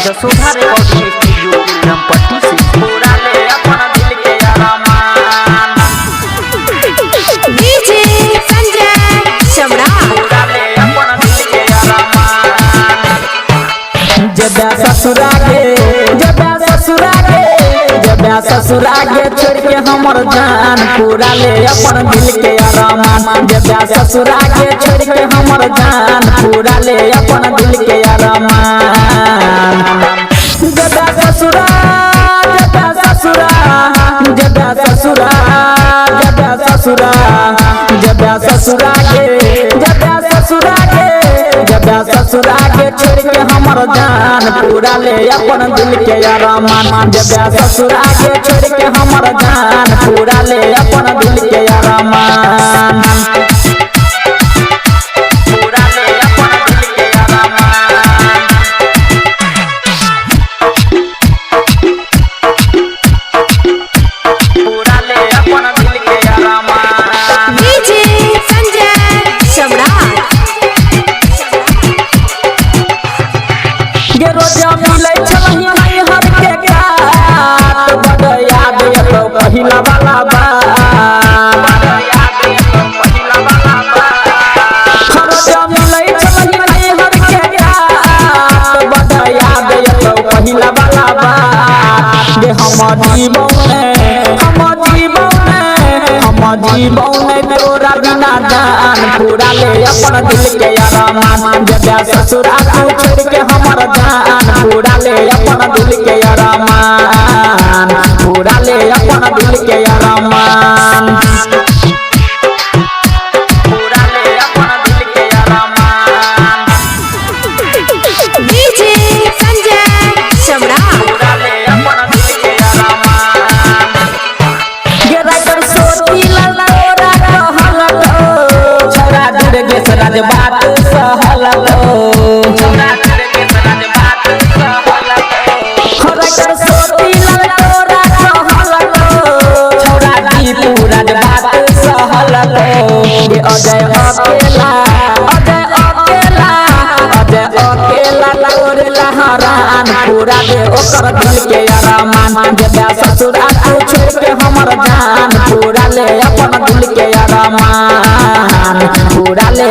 Jasodha recording studio Rampatti से पूरा ले अपना दिल के अरमान डीजे संजय शमरा पूरा ले अपना दिल के अरमान जब ससुरा के छोड़ के हमर जान पूरा ले अपन दिल के अरमान जब ससुरा के छोड़ के हमर जान पूरा ले अपन दिल के अरमान जब ससुरा के छोड़ के हमर जान पूरा ले अपन दिल के अरमान जब ससुरा के छोड़ के हमर जान पूरा ले अपन दिल के अरमान पूरा ले अपना दिल के अरमान पूरा ले अपना दिल के अरमान डीजे संजय शमरा ये रोजा मिलै छलही हर के काट बड याद एतो पहिला वाला बात रोजा मिलै छलही हर के काट बड याद एतो पहिला वाला बात ये हमर जीवन में तोरा बिना जान पूरा ले अपन दिल के अरमान जब ससुरा को छोड़ के हमर जान पूरा ले अपन दिल के अरमान पूरा ले अपन दिल के अरमान पूरा ले अपना दिल के अरमान डीजे संजय शमरा पूरा ले अपना दिल के अरमान ये राइटर सोती ललोरा कहल तो छोरा दूर के सराज बात सहल तो राइटर सोती ललोरा कहल तो छोरा दी पूरा बात सहल तो ये अजय अकेला तोर लहरान पूरा दे ओकर दिल के अरमान जब ससुरा को छोड़ के हमर जान पूरा ले अपन दिल के अरमान पूरा ले